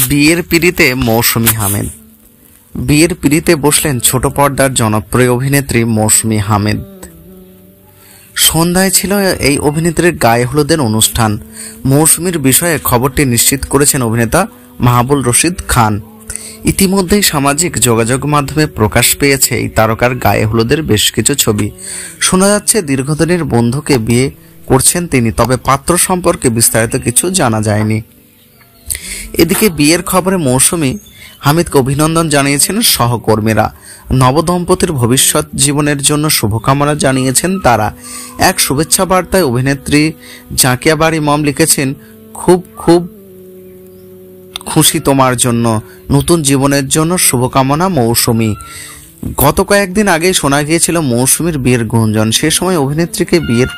বিয়ের পিঁড়িতে মৌসুমী আহমেদ। বিয়ের পিঁড়িতে বসলেন ছোট পর্দার জনপ্রিয় অভিনেত্রী মৌসুমী আহমেদ। সন্ধ্যায় ছিল এই অভিনেত্রীর গায়ে হলুদের অনুষ্ঠান। মৌসুমীর বিষয়ে খবরটি নিশ্চিত করেছেন অভিনেতা মাহবুব রশিদ খান। ইতিমধ্যেই সামাজিক যোগাযোগ মাধ্যমে প্রকাশ পেয়েছে এই তারকার গায়ে হলুদের বেশ কিছু ছবি। শোনা যাচ্ছে দীর্ঘদিনের বন্ধুকে বিয়ে করছেন তিনি, তবে পাত্র সম্পর্কে বিস্তারিত কিছু জানা যায়নি। এদিকে বিয়ের খবরে মৌসুমী আহমেদকে অভিনন্দন জানিয়েছেন সহকর্মীরা। নবদম্পতির ভবিষ্যৎ জীবনের জন্য শুভকামনা জানিয়েছেন তারা। এক শুভেচ্ছা বার্তায় অভিনেত্রী জাকিয়া বাড়ি মম লিখেছেন, খুব খুব খুশি তোমার জন্য, নতুন জীবনের জন্য শুভকামনা মৌসুমী। গত কয়েকদিন আগেই শোনা গিয়েছিল মৌসুমীর বিয়ের গুঞ্জন। সে সময় অভিনেত্রীকে বিয়ের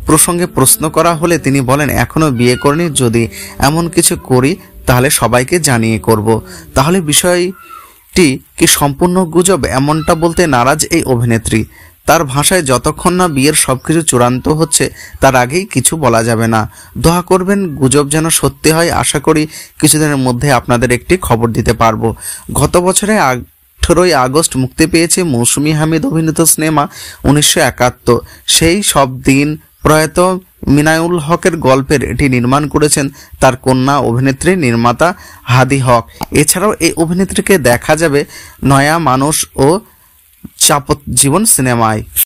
প্রসঙ্গে প্রশ্ন করা হলে তিনি বলেন, এখনো বিয়ে করিনি, যদি এমন কিছু করি তাহলে সবাইকে জানিয়ে করব। তাহলে বিষয়টি কি সম্পূর্ণ গুজব? এমনটা বলতে নারাজ এই অভিনেত্রী। তার ভাষায় যতক্ষণ না বিয়ের সবকিছু চূড়ান্ত হচ্ছে তার আগেই কিছু বলা যাবে না। দোয়া করবেন গুজব যেন সত্যি হয়। আশা করি কিছুদিনের মধ্যে আপনাদের একটি খবর দিতে পারবো। গত বছরে 18ই আগস্ট মুক্তি পেয়েছে মৌসুমী আহমেদ অভিনীত সিনেমা 1971। সেই সব দিন প্রয়াত মিনায়ুল হকের গল্পের এটি নির্মাণ করেছেন তার কন্যা অভিনেত্রী নির্মাতা হাদি হক। এছাড়াও এই অভিনেত্রীকে দেখা যাবে নয়া মানুষ ও যাবজ্জীবন সিনেমায়।